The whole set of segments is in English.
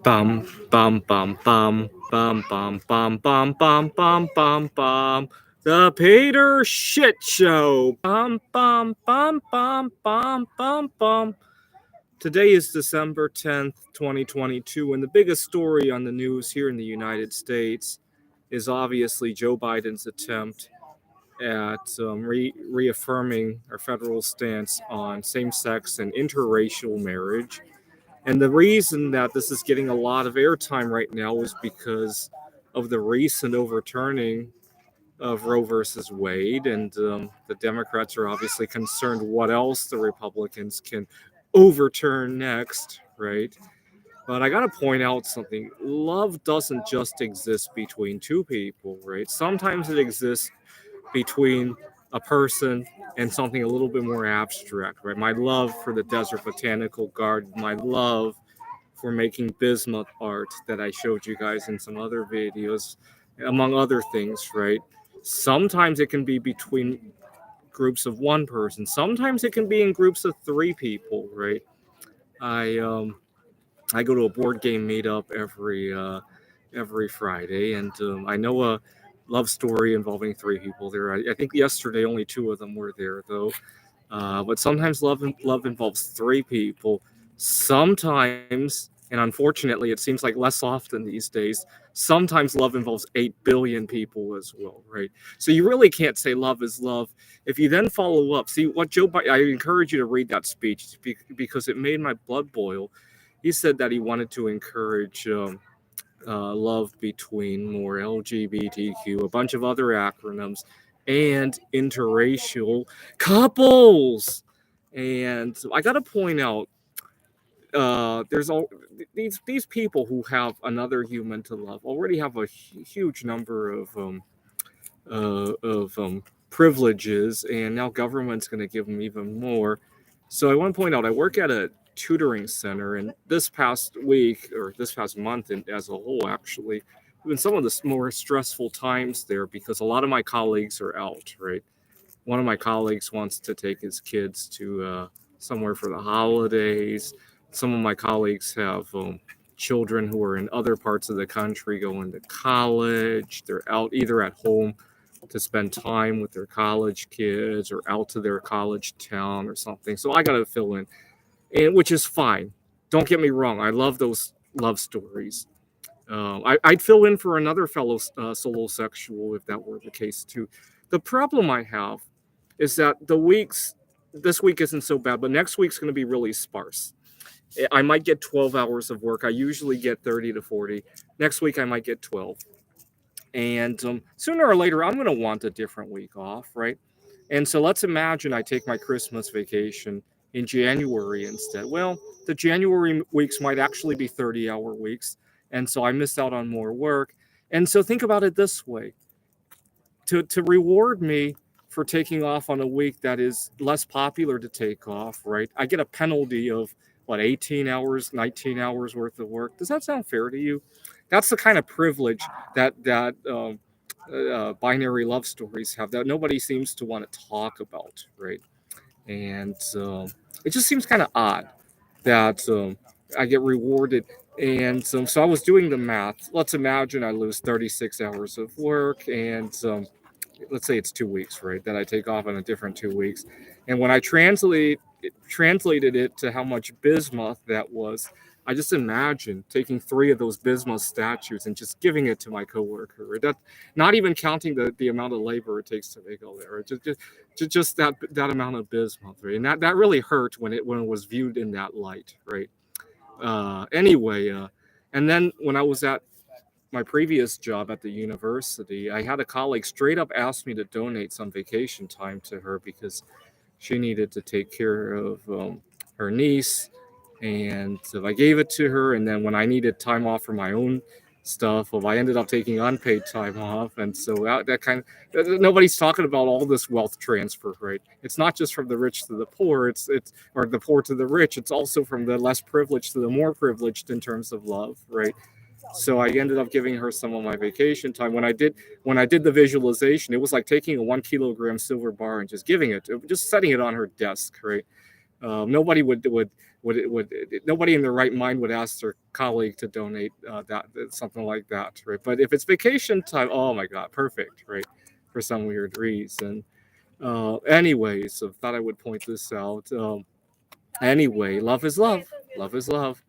Bum bum bum bum bum bum bum bum bum bum bum bum. The Peter SHITSHOW. Bum bum bum bum bum bum bum. Today is December 10th, 2022, and the biggest story on the news here in the United States is obviously Joe Biden's attempt at reaffirming our federal stance on same-sex and interracial marriage. And the reason that this is getting a lot of airtime right now is because of the recent overturning of Roe versus Wade. And the Democrats are obviously concerned what else the Republicans can overturn next, right? But I got to point out something. Love doesn't just exist between two people, right? Sometimes it exists between a person and something a little bit more abstract, right? My love for the Desert Botanical Garden, my love for making bismuth art that I showed you guys in some other videos, among other things, right? Sometimes it can be between groups of one person. Sometimes it can be in groups of three people, right? I I go to a board game meetup every Friday, and I know a love story involving three people there. I think yesterday only two of them were there though. But sometimes love involves three people. Sometimes, and unfortunately, it seems like less often these days. Sometimes love involves 8 billion people as well, right? So you really can't say love is love. If you then follow up, see what Joe Biden. I encourage you to read that speech because it made my blood boil. He said that he wanted to encourage love between more LGBTQ, a bunch of other acronyms, and interracial couples. And I got to point out, there's all these people who have another human to love already have a huge number of privileges, and now government's going to give them even more. So I want to point out, I work at a tutoring center, and this past week or this past month, and as a whole, actually, been some of the more stressful times there because a lot of my colleagues are out. Right, one of my colleagues wants to take his kids to somewhere for the holidays. Some of my colleagues have children who are in other parts of the country going to college. They're out either at home to spend time with their college kids or out to their college town or something. So I got to fill in, and which is fine. Don't get me wrong. I love those love stories. I'd fill in for another fellow solo sexual if that were the case too. The problem I have is that this week isn't so bad, but next week's going to be really sparse. I might get 12 hours of work. I usually get 30 to 40. Next week I might get 12. And sooner or later, I'm going to want a different week off, right? And so let's imagine I take my Christmas vacation in January instead. Well, the January weeks might actually be 30-hour weeks. And so I miss out on more work. And so think about it this way. To reward me for taking off on a week that is less popular to take off, right? I get a penalty of, 18 hours, 19 hours worth of work. Does that sound fair to you? That's the kind of privilege that binary love stories have that nobody seems to want to talk about, right? And it just seems kind of odd that I get rewarded. And so I was doing the math. Let's imagine I lose 36 hours of work, and let's say it's 2 weeks, right? That I take off on a different 2 weeks. And when I translated it to how much bismuth that was, I just imagine taking 3 of those bismuth statues and just giving it to my coworker. Right? That, not even counting the amount of labor it takes to make all that. Right? Just that amount of bismuth. Right? And that really hurt when it was viewed in that light. Right. Anyway, and then when I was at my previous job at the university, I had a colleague straight up ask me to donate some vacation time to her because she needed to take care of her niece. And so I gave it to her. And then when I needed time off for my own stuff, I ended up taking unpaid time off. And so that kind of, nobody's talking about all this wealth transfer, right? It's not just from the rich to the poor, it's or the poor to the rich. It's also from the less privileged to the more privileged in terms of love, right? So I ended up giving her some of my vacation time. When I did the visualization, it was like taking a 1 kilogram silver bar and just giving it, just setting it on her desk, right? Nobody would Nobody in their right mind would ask their colleague to donate something like that, right? But if it's vacation time, oh my God, perfect, right? For some weird reason. Anyways, so thought I would point this out. Anyway, love is love. Love is love.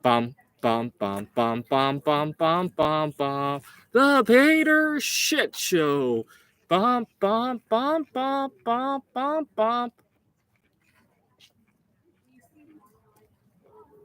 Bum, bum, bum, bum, bum, bum, bum, bum, bum. The Peter Shit Show. Bum, bum, bum, bum, bum, bum, bum.